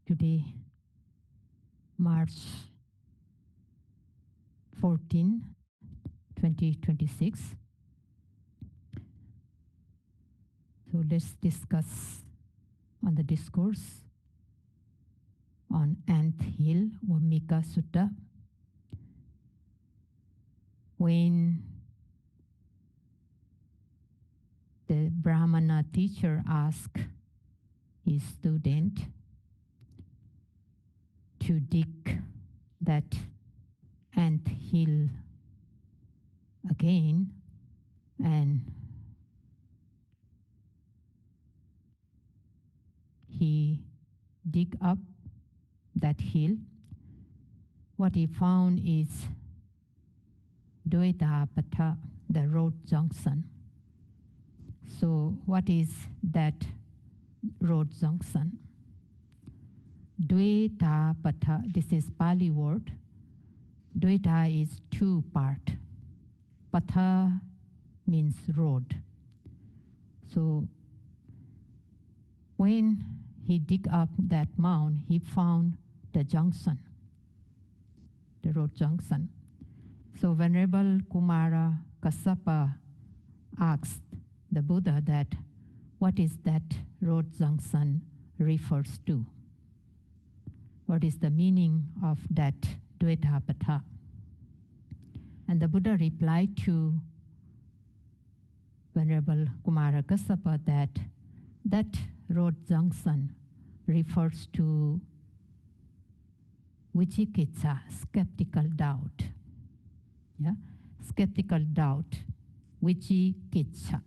Today, March 14, 2026. So let's discuss on the discourse on Ant Hill, Vimikha Sutta. When the Brahmana teacher asked his student to dig that ant hill again, and he dig up that hill, what he found is Vipassanā, the road junction. So what is that road junction? Vipassanā, this is Pali word. Vipassanā is two part. Patha means road. So when he dig up that mound, he found the junction, the road junction. So Venerable Kumara Kassapa asked the Buddha that what is that road junction refers to? What is the meaning of that Vipassanā? And the Buddha replied to Venerable Kumara Kassapa that that road junction refers to Vijjicchā, skeptical doubt. Yeah, skeptical doubt, Vijjicchā.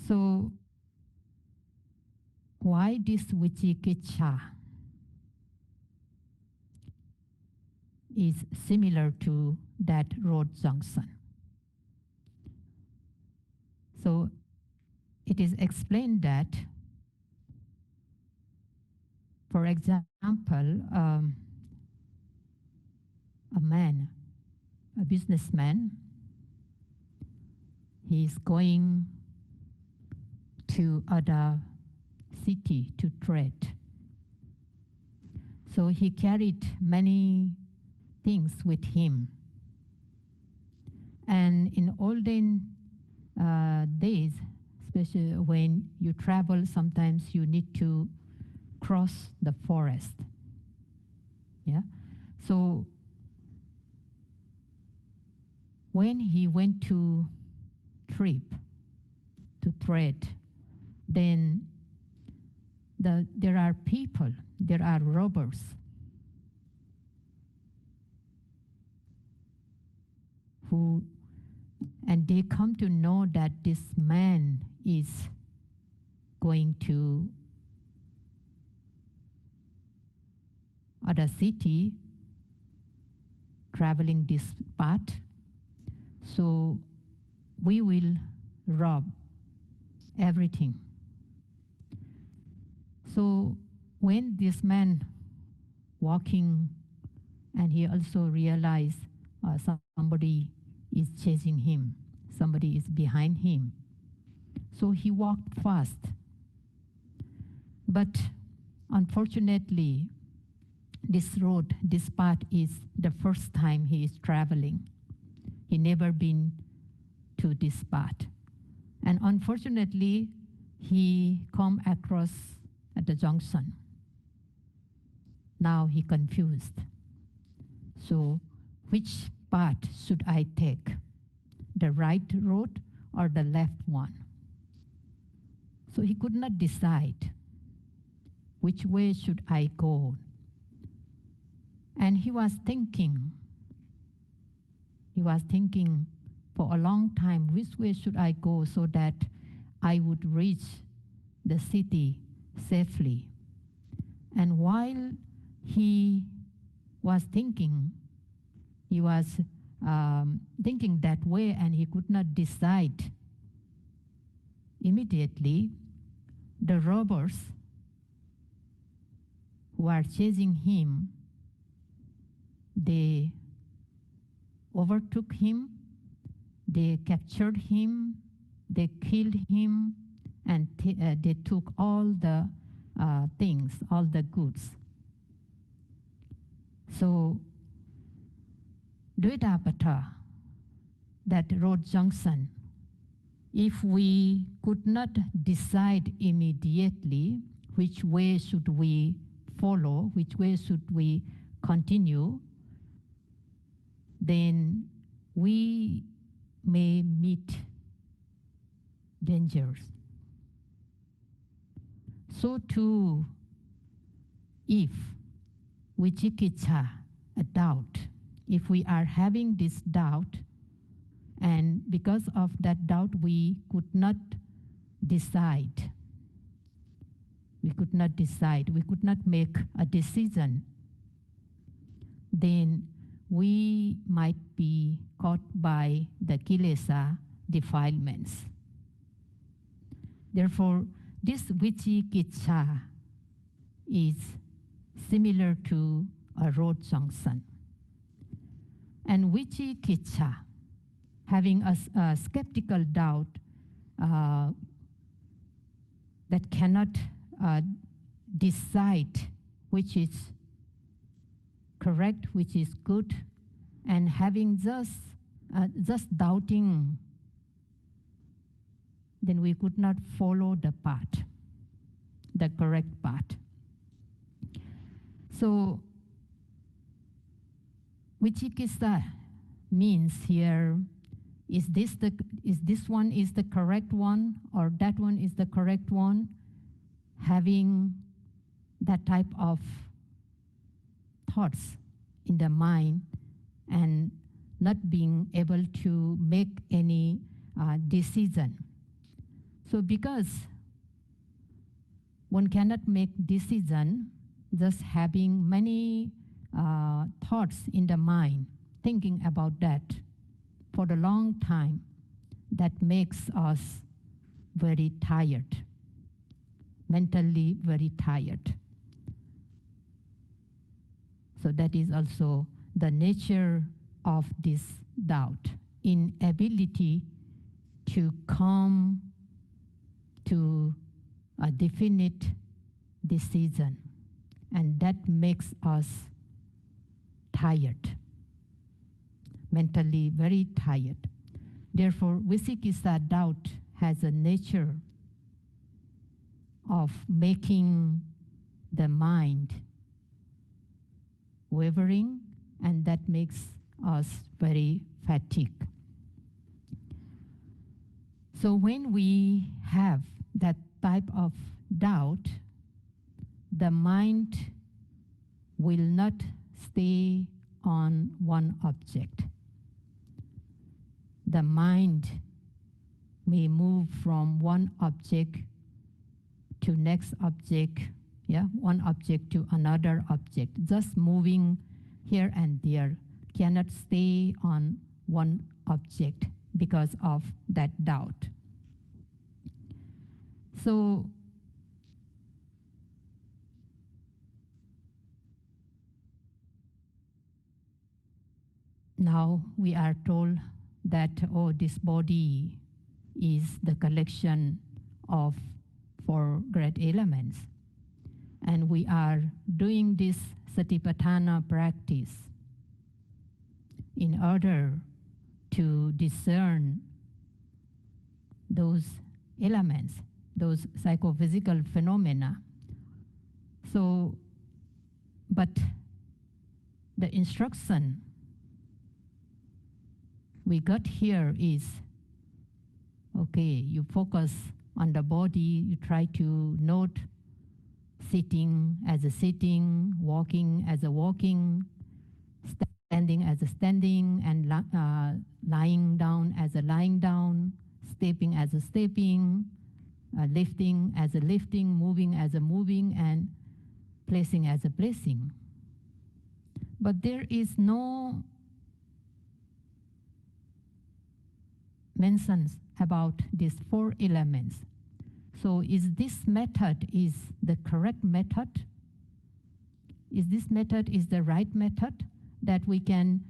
So why this Vijjicchā is similar to that road junction? So it is explained that, for example, a businessman, he is going to other city to trade. So he carried many things with him. And in olden days, especially when you travel, sometimes you need to cross the forest. Yeah. So when he went to trip to trade, then there are people, there are robbers and they come to know that this man is going to other city, traveling this path. So we will rob everything. So when this man walking, and he also realized somebody is chasing him, somebody is behind him. So he walked fast. But unfortunately, this road, this path is the first time he is traveling. He never been to this path. And unfortunately, he come across at the junction. Now he confused. So which path should I take? The right road or the left one? So he could not decide which way should I go. And he was thinking for a long time, which way should I go so that I would reach the city safely. And while he was thinking, thinking that way, and he could not decide. Immediately, the robbers who are chasing him, they overtook him, they captured him, they killed him, and they took all the things, all the goods. So, Dvaitapatra, that road junction, if we could not decide immediately which way should we follow, which way should we continue, then we may meet dangers. So too, if Vijjicchā, a doubt, if we are having this doubt, and because of that doubt we could not decide, we could not make a decision, then we might be caught by the kilesa defilements. Therefore, this Vijjicchā is similar to a road junction. And Vijjicchā, having a skeptical doubt that cannot decide which is correct, which is good, and having just doubting, then we could not follow the path, the correct path. So Vijjicchā means here, is this one is the correct one, or that one is the correct one? Having that type of thoughts in the mind and not being able to make any decision. So because one cannot make decision, just having many thoughts in the mind, thinking about that for a long time, that makes us very tired, mentally very tired. So that is also the nature of this doubt, inability to come to a definite decision, and that makes us tired, mentally very tired. Therefore, Vijjicchā doubt has a nature of making the mind wavering, and that makes us very fatigued. So when we have that type of doubt, the mind will not stay on one object. The mind may move from one object to next object, one object to another object, just moving here and there, cannot stay on one object because of that doubt. So now we are told that, this body is the collection of 4 great elements. And we are doing this Satipatthana practice in order to discern those elements, those psychophysical phenomena. So, but the instruction we got here is, okay, you focus on the body, you try to note sitting as a sitting, walking as a walking, standing as a standing, and lying down as a lying down, stepping as a stepping, lifting as a lifting, moving as a moving, and placing as a placing. But there is no mentions about these 4 elements. So is this method is the correct method? Is this method is the right method that we can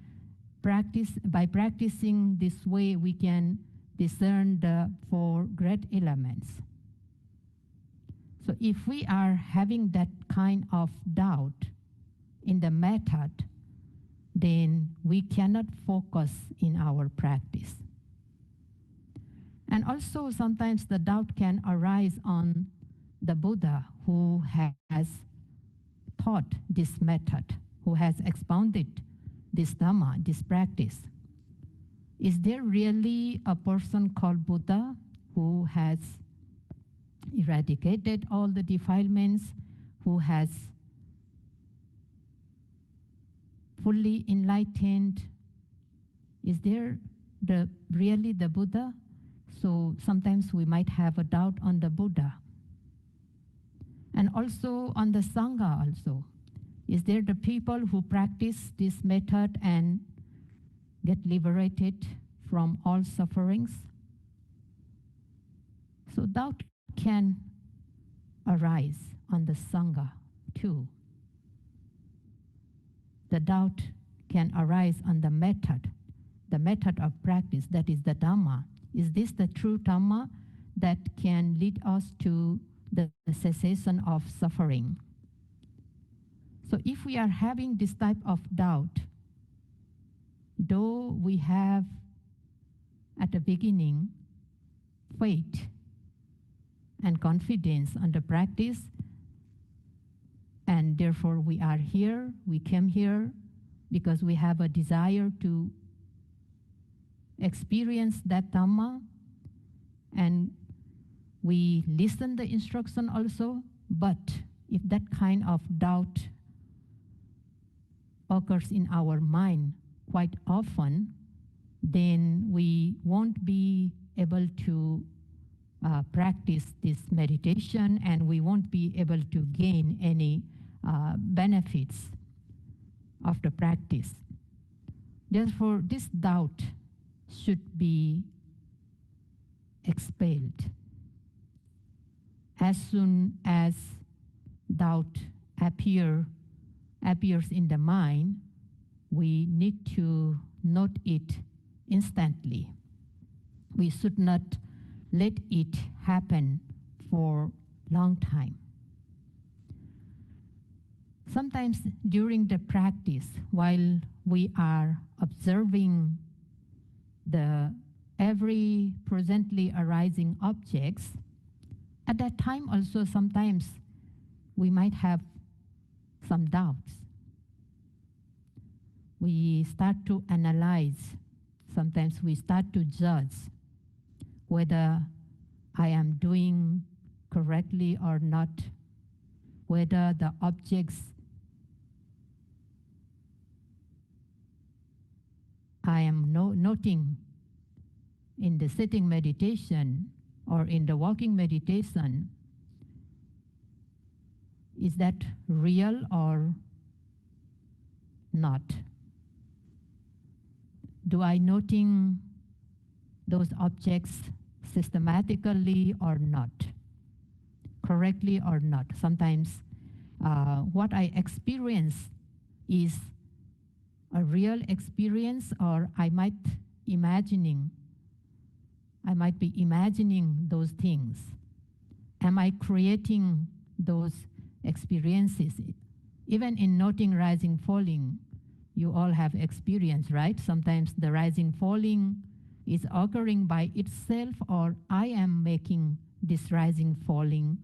practice? By practicing this way, we can discern the 4 great elements. So if we are having that kind of doubt in the method, then we cannot focus in our practice. And also sometimes the doubt can arise on the Buddha who has taught this method, who has expounded this Dhamma, this practice. Is there really a person called Buddha who has eradicated all the defilements, who has fully enlightened? Is there really the Buddha? So sometimes we might have a doubt on the Buddha. And also on the Sangha also. Is there the people who practice this method and get liberated from all sufferings? So doubt can arise on the Sangha too. The doubt can arise on the method of practice, that is the Dhamma. Is this the true Dhamma that can lead us to the cessation of suffering? So if we are having this type of doubt, though we have at the beginning faith and confidence on the practice, and therefore we are here, we came here because we have a desire to experience that Dhamma, and we listen the instruction also. But if that kind of doubt occurs in our mind quite often, then we won't be able to practice this meditation, and we won't be able to gain any benefits of the practice. Therefore, this doubt should be expelled. As soon as doubt appears in the mind, we need to note it instantly. We should not let it happen for a long time. Sometimes during the practice, while we are observing the every presently arising objects, at that time also sometimes we might have some doubts. We start to analyze, sometimes we start to judge whether I am doing correctly or not, whether the objects I am noting in the sitting meditation or in the walking meditation, is that real or not? Do I noting those objects systematically or not, correctly or not? Sometimes what I experience is a real experience, or I might be imagining those things. Am I creating those experiences? Even in noting rising, falling, you all have experience, right? Sometimes the rising, falling is occurring by itself, or I am making this rising, falling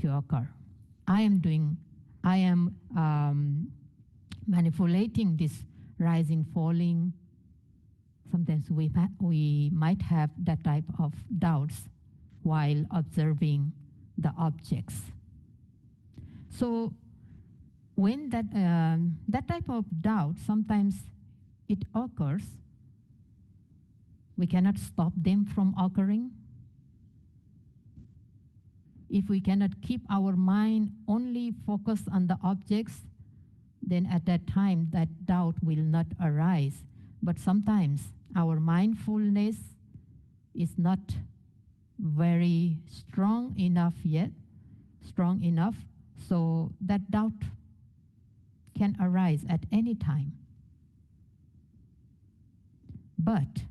to occur. I am manipulating this rising, falling. Sometimes we might have that type of doubts while observing the objects. So when that type of doubt, sometimes it occurs, we cannot stop them from occurring. If we cannot keep our mind only focused on the objects, then at that time that doubt will not arise. But sometimes our mindfulness is not very strong enough yet, so that doubt can arise at any time. But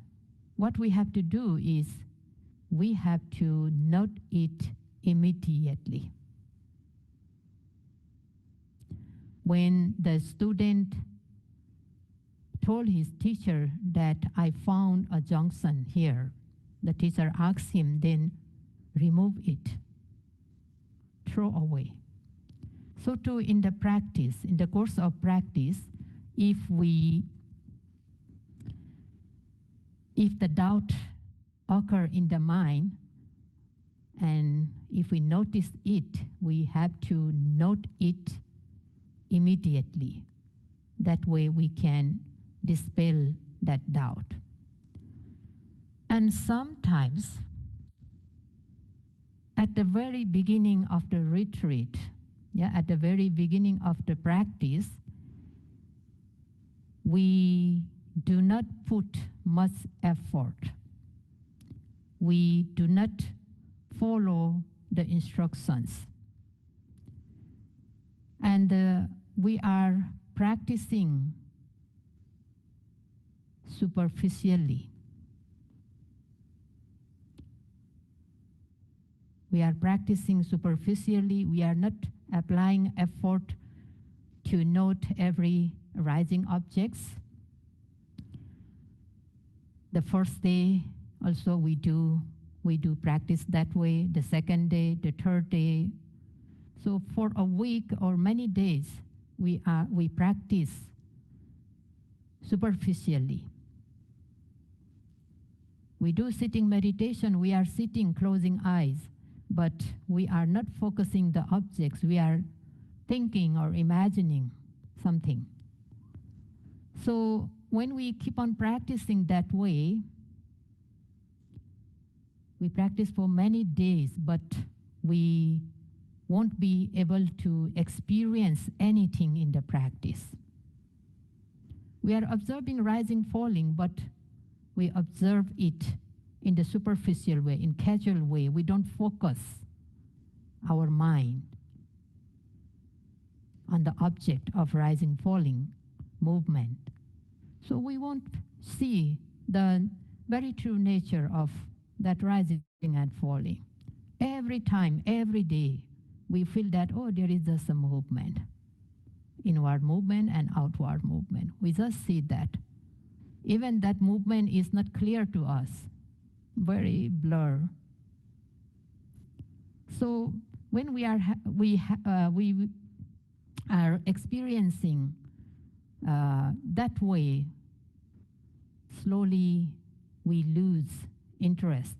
what we have to do is we have to note it immediately. When the student told his teacher that I found a junction here, the teacher asked him, then remove it, throw away. So too in the practice, in the course of practice, if the doubt occur in the mind, and if we notice it, we have to note it immediately. That way we can dispel that doubt. And sometimes, at the very beginning of the retreat, at the very beginning of the practice, we do not put much effort. We do not follow the instructions. And we are practicing superficially. We are practicing superficially. We are not applying effort to note every arising objects. The first day also we do practice that way. The second day, the third day. So for a week or many days, we practice superficially. We do sitting meditation. We are sitting, closing eyes, but we are not focusing the objects. We are thinking or imagining something. So when we keep on practicing that way, we practice for many days, but we won't be able to experience anything in the practice. We are observing rising, falling, but we observe it in the superficial way, in casual way. We don't focus our mind on the object of rising, falling movement. So we won't see the very true nature of that rising and falling. Every time, every day, we feel that, oh, there is just a movement, inward movement and outward movement. We just see that. Even that movement is not clear to us, very blur. So when we are experiencing that way, slowly we lose interest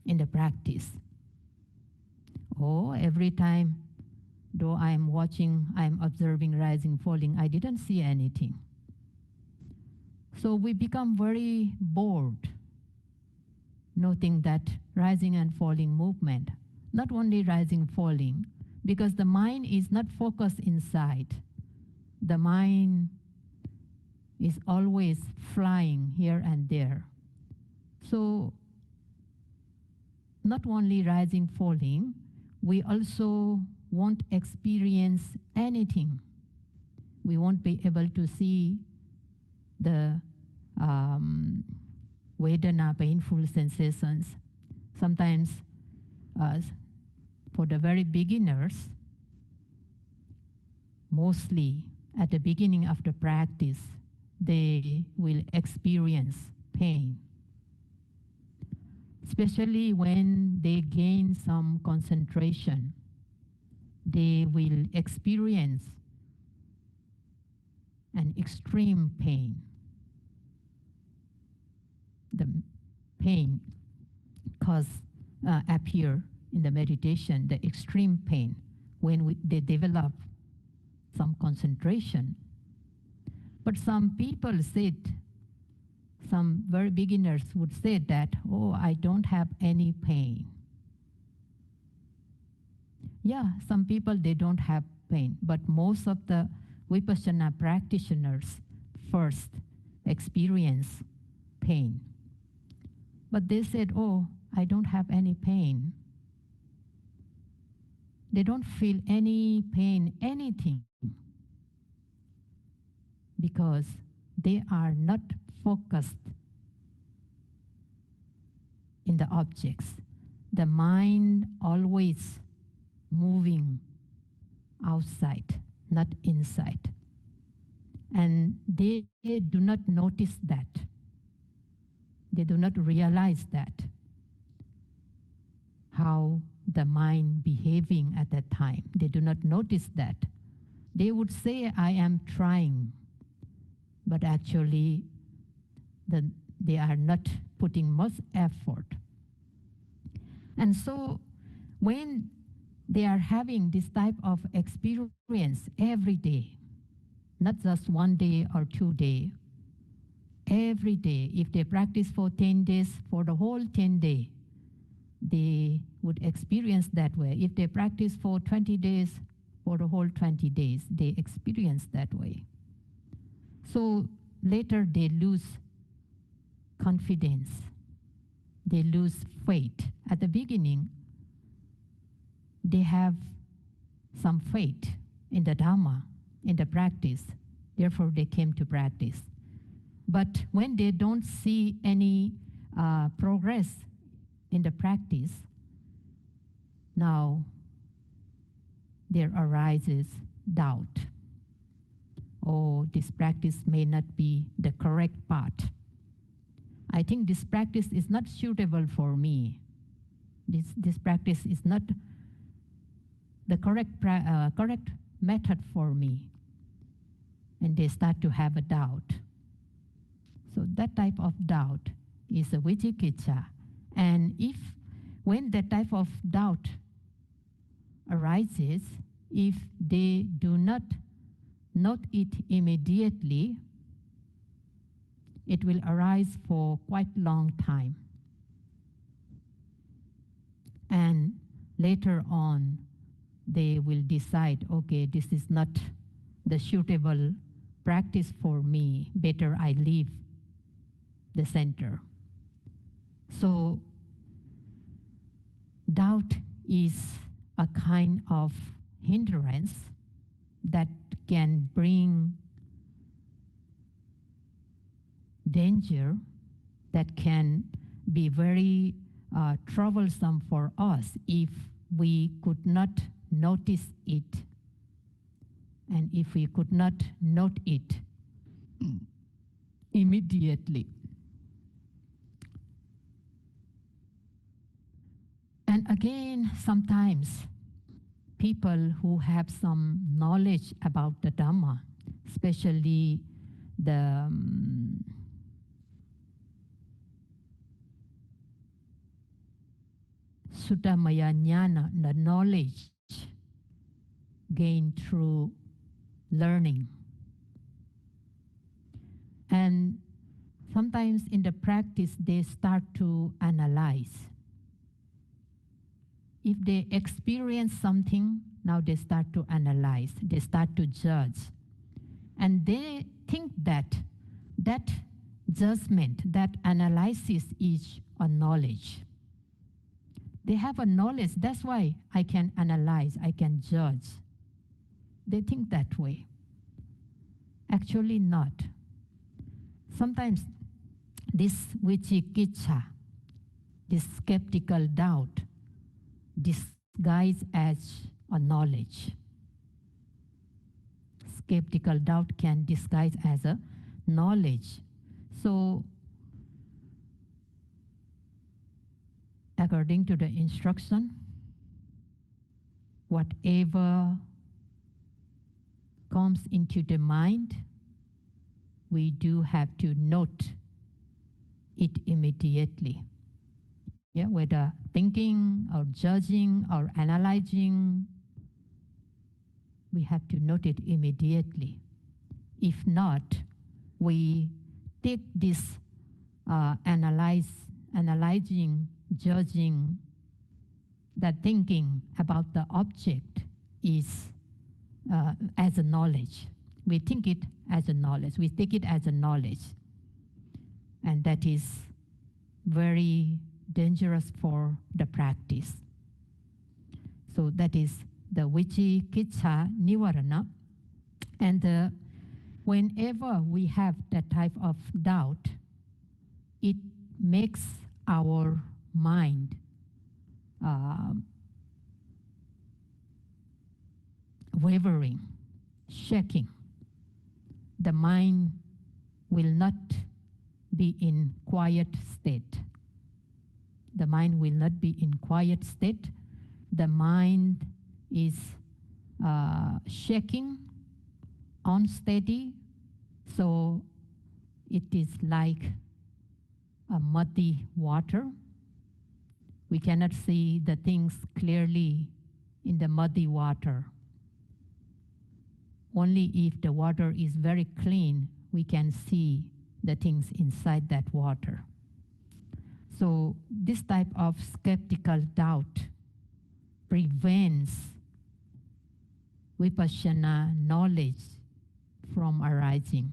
in the practice. Oh, every time, though I'm watching, I'm observing rising, falling, I didn't see anything. So we become very bored, noting that rising and falling movement. Not only rising, falling, because the mind is not focused inside. The mind is always flying here and there. So not only rising, falling, we also won't experience anything. We won't be able to see the Vedana, painful sensations. Sometimes, for the very beginners, mostly at the beginning of the practice, they will experience pain, especially when they gain some concentration. They will experience an extreme pain. The pain appear in the meditation, the extreme pain, when they develop some concentration. But some people said, some very beginners would say that, oh, I don't have any pain. Yeah, some people, they don't have pain, but most of the Vipassanā practitioners first experience pain. But they said, oh, I don't have any pain. They don't feel any pain, anything, because they are not focused in the objects. the mind always moving outside, not inside. And they do not notice that. They do not realize that, how the mind behaving at that time. They do not notice that. They would say, I am trying, but actually they are not putting much effort. And so when they are having this type of experience every day, not just 1 day or 2 days, every day, if they practice for 10 days, for the whole 10 days, they would experience that way. If they practice for 20 days, for the whole 20 days, they experience that way. So later they lose confidence. They lose faith. At the beginning, they have some faith in the Dhamma, in the practice. Therefore, they came to practice. But when they don't see any progress in the practice, now there arises doubt. Oh, this practice may not be the correct path. I think this practice is not suitable for me. This practice is not the correct method for me. And they start to have a doubt. So that type of doubt is a Vijjicchā. And when that type of doubt arises, if they do not note it immediately, it will arise for quite long time. And later on, they will decide, okay, this is not the suitable practice for me. Better I leave the center. So doubt is a kind of hindrance that can bring danger, that can be very troublesome for us if we could not notice it, and if we could not note it immediately. And again, sometimes people who have some knowledge about the Dhamma, especially the Suttamaya Jnana, the knowledge gained through learning. And sometimes in the practice, they start to analyze. If they experience something, now they start to analyze, they start to judge. And they think that that judgment, that analysis is a knowledge. They have a knowledge, that's why I can analyze, I can judge. They think that way. Actually not. Sometimes this Vijjicchā, this skeptical doubt, disguised as a knowledge. Skeptical doubt can disguise as a knowledge. So, according to the instruction, whatever comes into the mind, we do have to note it immediately. Yeah, whether thinking or judging or analyzing, we have to note it immediately. If not, we take this analyzing, judging, that thinking about the object is as a knowledge. We think it as a knowledge. We take it as a knowledge. And that is very dangerous for the practice. So that is the Vijjicchā Nivarana. And whenever we have that type of doubt, it makes our mind wavering, shaking. The mind will not be in quiet state. The mind will not be in quiet state. The mind is shaking, unsteady, so it is like a muddy water. We cannot see the things clearly in the muddy water. Only if the water is very clean, we can see the things inside that water. So this type of skeptical doubt prevents Vipassanā knowledge from arising.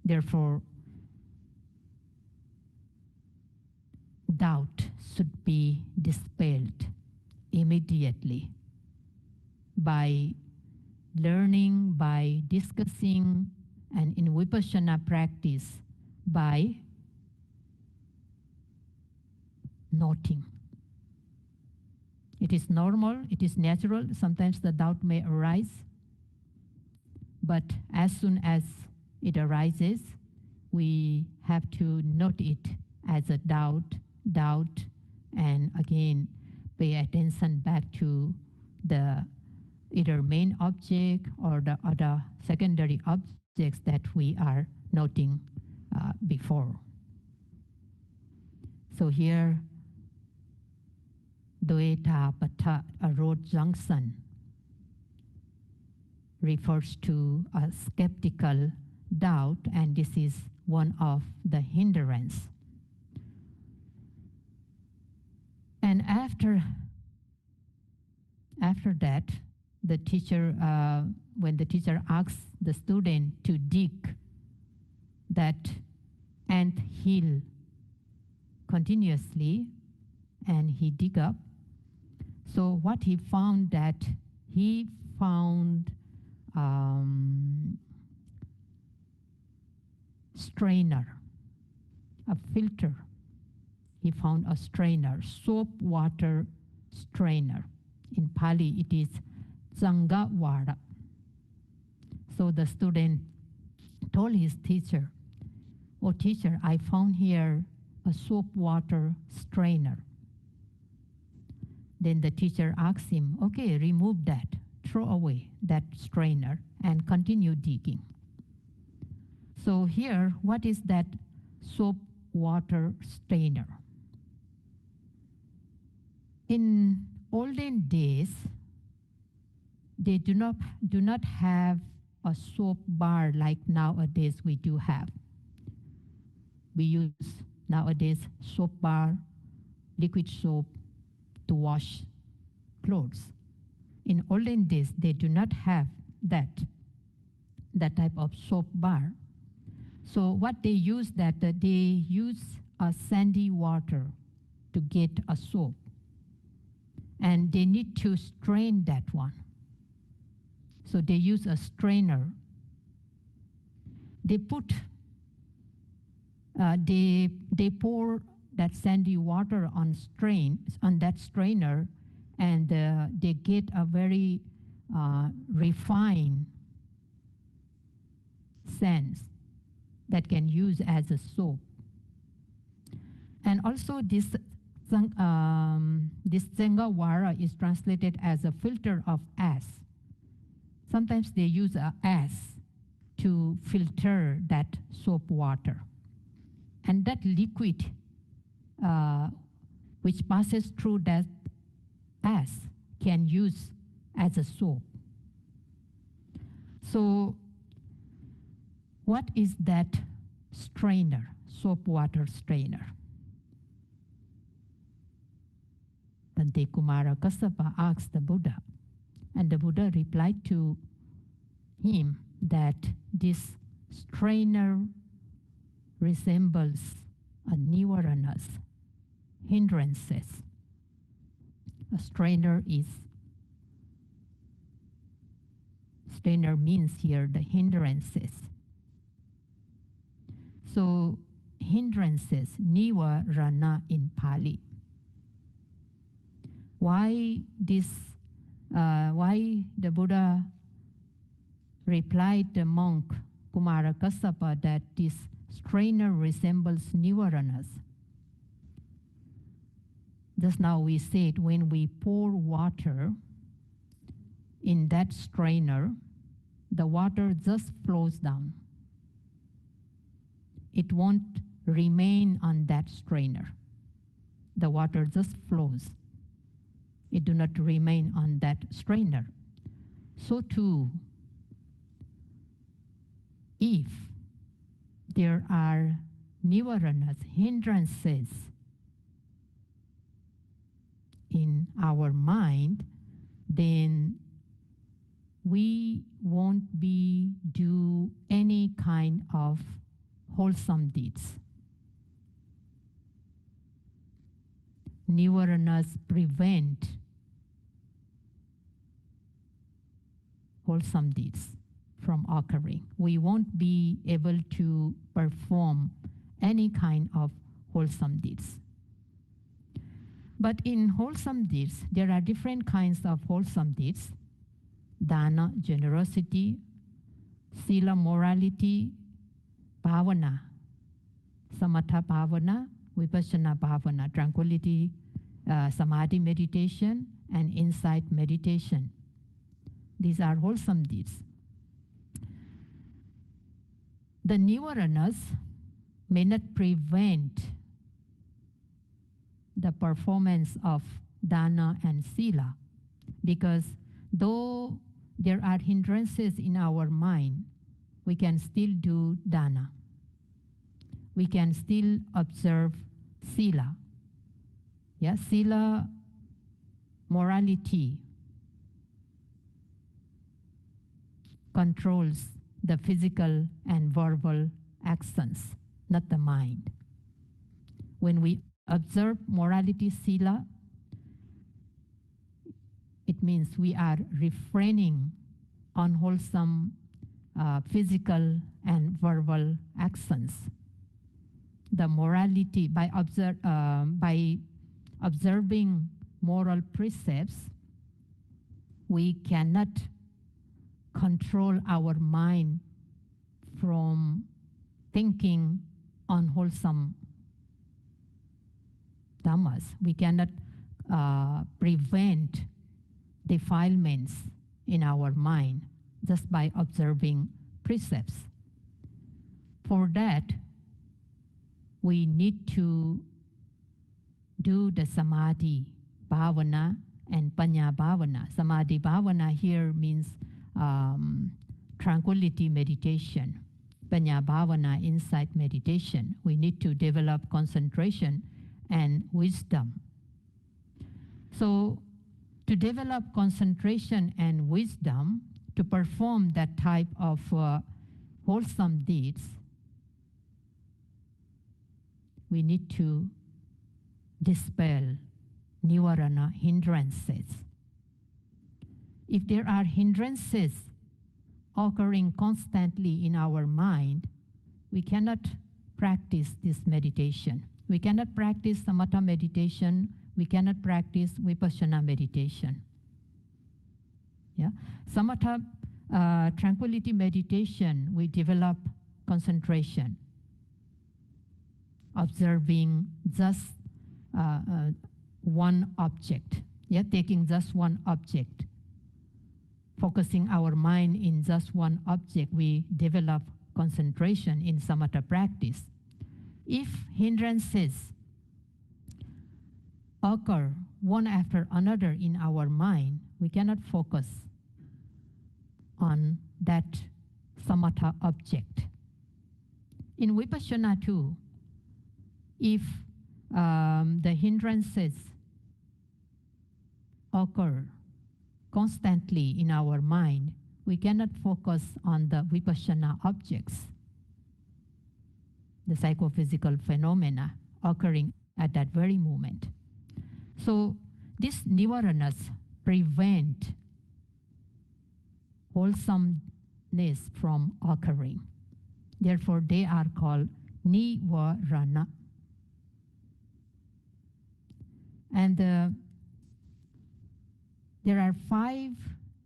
Therefore, doubt should be dispelled immediately by learning, by discussing, and in Vipassanā practice by noting. It is normal, it is natural. Sometimes the doubt may arise, but as soon as it arises, we have to note it as a doubt, and again pay attention back to the either main object or the other secondary objects that we are noting before. So here, Doeta Pata, a road junction, refers to a skeptical doubt, and this is one of the hindrances. And after that, the teacher, when the teacher asks the student to dig that ant hill continuously, and he dig up. So what he found that he found strainer, a filter. He found a strainer, soap water strainer. In Pali, it is Vara. So the student told his teacher, "Oh teacher, I found here a soap water strainer." Then the teacher asked him, "Okay, remove that, throw away that strainer and continue digging." So here, what is that soap water strainer? In olden days, they do not have a soap bar like nowadays we do have. We use nowadays soap bar, liquid soap to wash clothes. In olden days, they do not have that type of soap bar. So what they use they use a sandy water to get a soap, and they need to strain that one. So they use a strainer. They put they pour that sandy water on that strainer, and they get a very refined sense that can use as a soap. And also this Vara is translated as a filter of ash. Sometimes they use ash to filter that soap water. And that liquid which passes through that ash can use as a soap. So what is that strainer, soap water strainer? Bhante Kumara Kassapa asked the Buddha, and the Buddha replied to him that this strainer resembles a nivaranas, hindrances. A strainer means here the hindrances. So hindrances, nivarana in Pali. why the Buddha replied the monk Kumara Kassapa that this strainer resembles Nivaranas. Just now we said when we pour water in that strainer, the water just flows down. It won't remain on that strainer. The water just flows. It do not remain on that strainer. So too, if there are nivaranas, hindrances in our mind, then we won't do any kind of wholesome deeds. Nivaranas prevent wholesome deeds from occurring. We won't be able to perform any kind of wholesome deeds. But in wholesome deeds, there are different kinds of wholesome deeds. Dana, generosity, sila, morality, bhavana, samatha bhavana, Vipassanā bhavana, tranquility, samadhi meditation, and insight meditation. These are wholesome deeds. The nivaranas may not prevent the performance of dana and sila, because though there are hindrances in our mind, we can still do dana. We can still observe sila. Yeah, sila, morality, controls the physical and verbal actions, not the mind. When we observe morality, sila, it means we are refraining unwholesome physical and verbal actions. The morality, by observing moral precepts, we cannot control our mind from thinking unwholesome dhammas. We cannot prevent defilements in our mind just by observing precepts. For that, we need to do the samadhi bhavana and panya bhavana. Samadhi bhavana here means tranquility meditation. Panya bhavana, insight meditation. We need to develop concentration and wisdom. So to develop concentration and wisdom, to perform that type of wholesome deeds, we need to dispel nivarana, hindrances. If there are hindrances occurring constantly in our mind, we cannot practice this meditation. We cannot practice samatha meditation. We cannot practice Vipassanā meditation. Yeah? Samatha, tranquility meditation, we develop concentration, observing just one object. Yeah? Taking just one object. Focusing our mind in just one object, we develop concentration in samatha practice. If hindrances occur one after another in our mind, we cannot focus on that samatha object. In Vipassanā too, if the hindrances occur constantly in our mind, we cannot focus on the Vipassanā objects, the psychophysical phenomena occurring at that very moment. So these nivaranas prevent wholesomeness from occurring. Therefore, they are called nivarana. And there are 5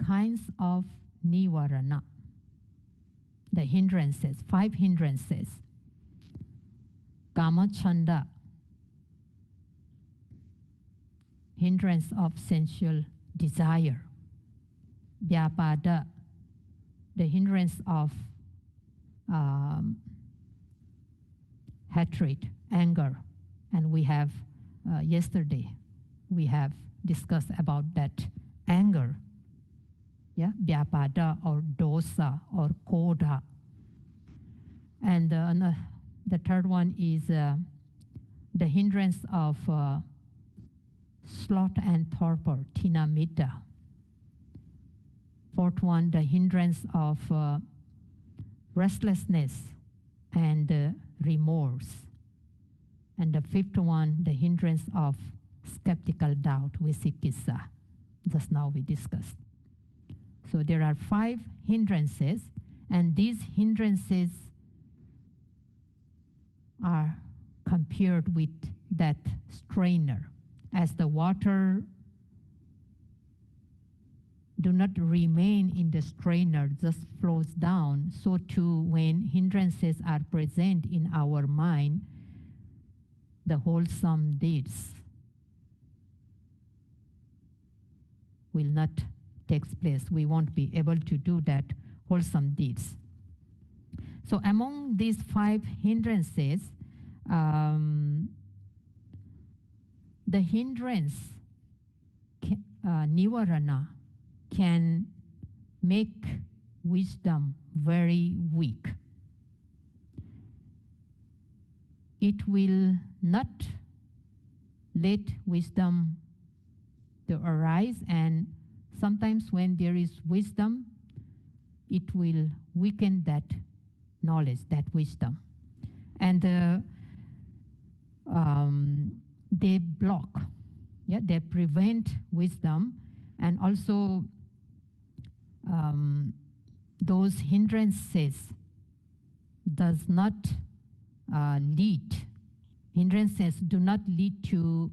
kinds of nivarana, the hindrances, 5 hindrances. Kamachanda, hindrance of sensual desire. Vyapada, the hindrance of hatred, anger. And we have, yesterday, we have discussed about that anger. Yeah, vyapada or dosa or koda. And the third one is the hindrance of sloth and torpor, tinamita. Fourth one, the hindrance of restlessness and remorse. And the fifth one, the hindrance of skeptical doubt, Vijjicchā. Just now we discussed. So there are 5 hindrances, and these hindrances are compared with that strainer. As the water do not remain in the strainer, just flows down, so too when hindrances are present in our mind, the wholesome deeds will not take place. We won't be able to do that wholesome deeds. So among these 5 hindrances, the hindrance, nivarana, can make wisdom very weak. It will not let wisdom to arise, and sometimes when there is wisdom, it will weaken that knowledge, that wisdom. And they block, they prevent wisdom, and also those hindrances does not hindrances do not lead to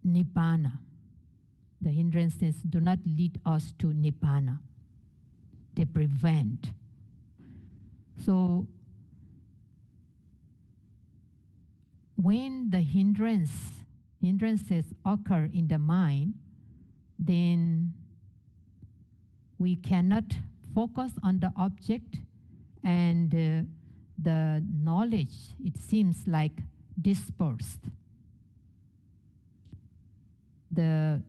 nibbana. The hindrances do not lead us to nibbana. They prevent. So when the hindrances occur in the mind, then we cannot focus on the object, and the knowledge, it seems like, dispersed. The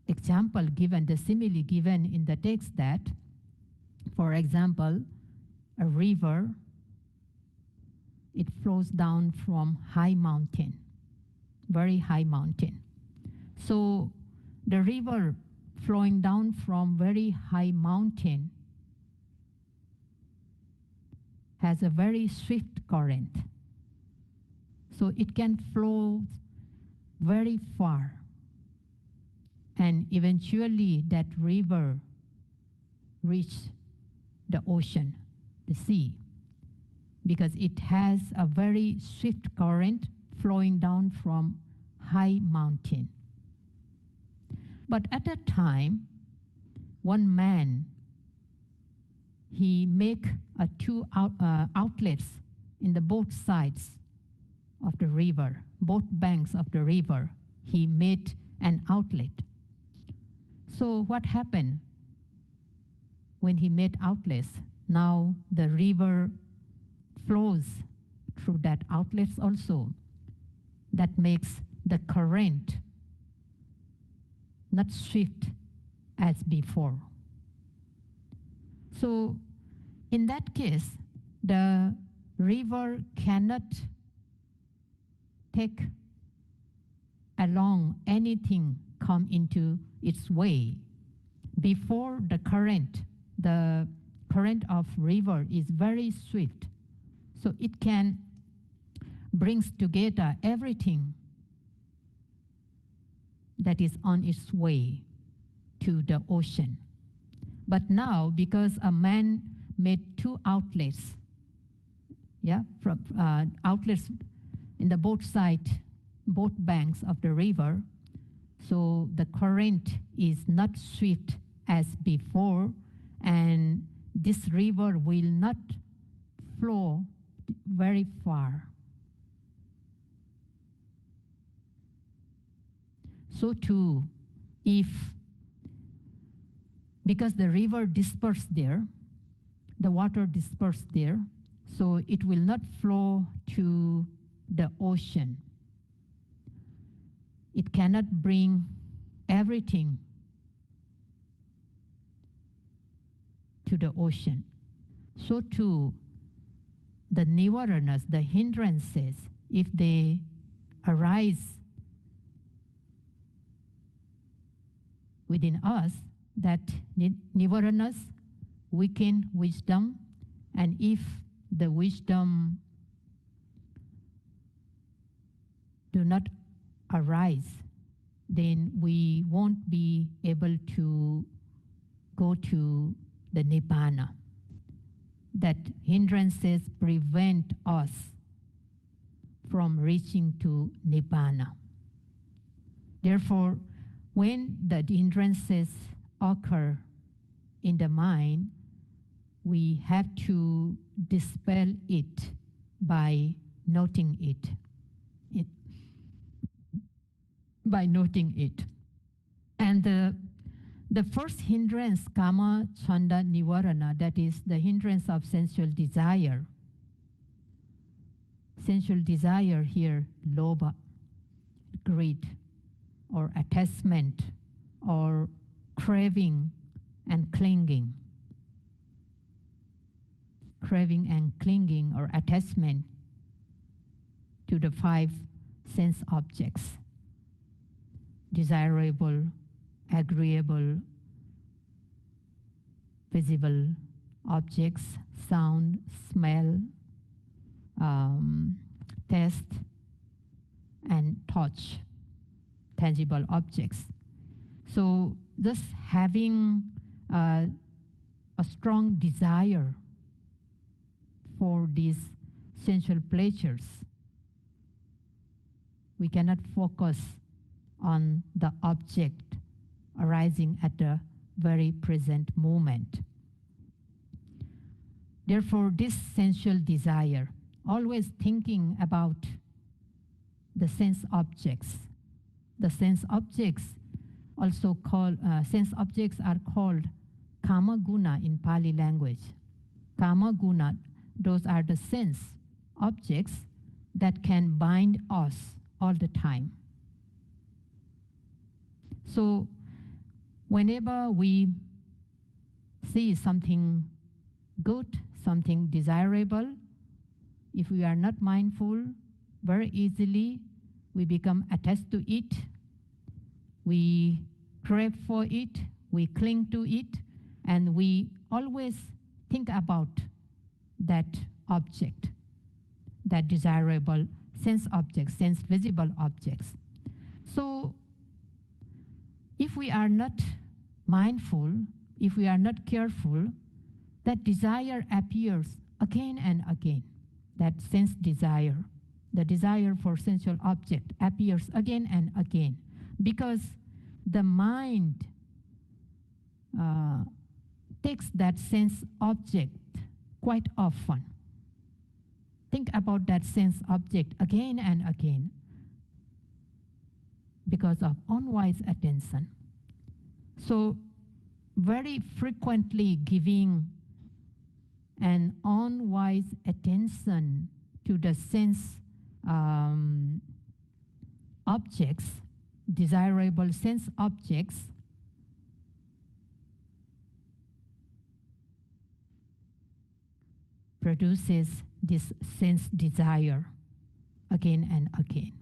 example given, the simile given in the text that, for example, a river, it flows down from high mountain, very high mountain. So the river flowing down from very high mountain has a very swift current. So it can flow very far. And eventually that river reaches the ocean, the sea, because it has a very swift current flowing down from high mountain. But at that time, one man, he make 2 outlets in the both sides of the river, both banks of the river. He made an outlet. So what happened when he made outlets? Now the river flows through that outlets also. That makes the current not swift as before. So in that case, the river cannot take along anything come into its way. Before the current of river is very swift, so it can brings together everything that is on its way to the ocean. But now, because a man made 2 outlets, from outlets in the both banks of the river, So the current is not swift as before, and this river will not flow very far. So too, if, because the river dispersed there, the water dispersed there, so it will not flow to the ocean. It cannot bring everything to the ocean. So too, the nivaranas, the hindrances, if they arise within us, that nivaranas weaken wisdom, and if the wisdom do not arise, then we won't be able to go to the Nibbana. That hindrances prevent us from reaching to Nibbana. Therefore, when the hindrances occur in the mind, we have to dispel it by noting it. By noting it. And the first hindrance, kama, chanda, nivarana, that is the hindrance of sensual desire. Sensual desire here, lobha, greed, or attachment, or craving and clinging. Craving and clinging or attachment to the 5 sense objects. Desirable, agreeable, visible objects, sound, smell, taste, and touch, tangible objects. So just having a strong desire for these sensual pleasures, we cannot focus on the object arising at the very present moment. Therefore, this sensual desire, always thinking about the sense objects. The sense objects also called, sense objects are called kama guna in Pali language. Kama guna, those are the sense objects that can bind us all the time. So whenever we see something good, something desirable, if we are not mindful, very easily we become attached to it, we crave for it, we cling to it, and we always think about that object, that desirable sense objects, sense visible objects. So if we are not mindful, if we are not careful, that desire appears again and again. That sense desire, the desire for sensual object appears again and again, because the mind takes that sense object quite often. Think about that sense object again and again because of unwise attention. So very frequently giving an unwise attention to the sense objects, desirable sense objects, produces this sense desire again and again.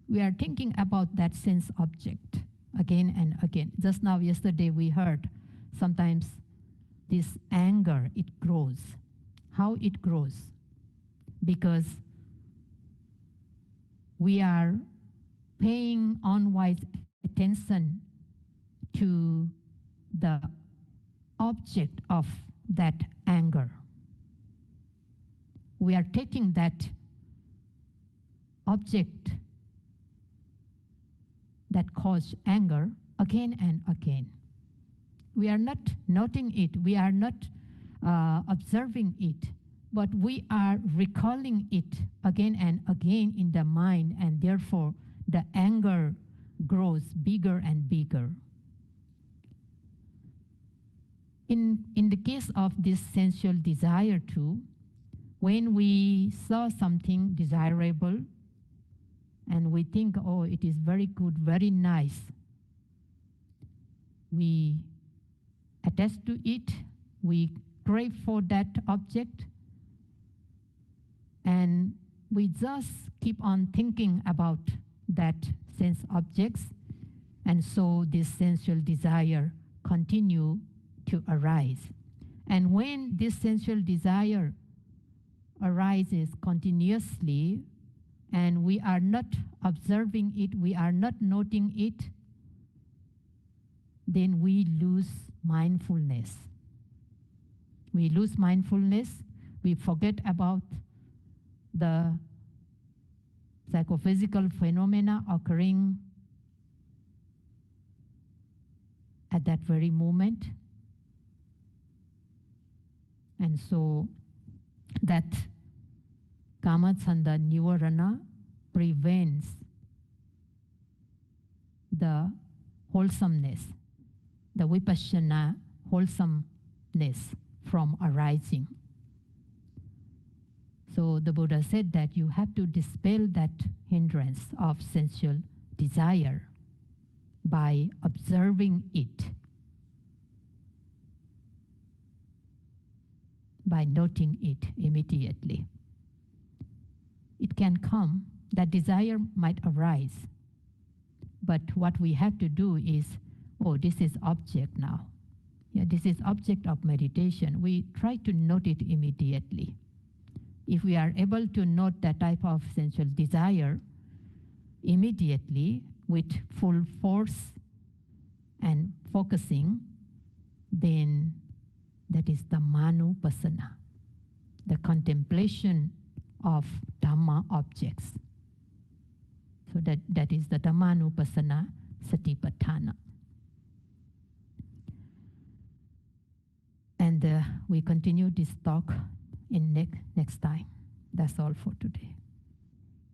We are thinking about that sense object again and again. Just now, yesterday, we heard sometimes this anger, it grows. How it grows? Because we are paying unwise attention to the object of that anger. We are taking that object, that cause anger again and again. We are not noting it, we are not observing it, but we are recalling it again and again in the mind, and therefore the anger grows bigger and bigger. In the case of this sensual desire too, when we saw something desirable and we think, oh, it is very good, very nice, we attach to it, we crave for that object, and we just keep on thinking about that sense objects, and so this sensual desire continue to arise. And when this sensual desire arises continuously and we are not observing it, we are not noting it, then we lose mindfulness. We lose mindfulness, we forget about the psychophysical phenomena occurring at that very moment. And so that Kamachanda Nivarana prevents the wholesomeness, the Vipassanā wholesomeness from arising. So the Buddha said that you have to dispel that hindrance of sensual desire by observing it, by noting it immediately. It can come, that desire might arise, but what we have to do is, oh, this is object now. Yeah, this is object of meditation. We try to note it immediately. If we are able to note that type of sensual desire immediately with full force and focusing, then that is the Manupasana, the contemplation of Dhamma objects. So that is the Dhammanupasana Satipatthana. And we continue this talk in next time. That's all for today.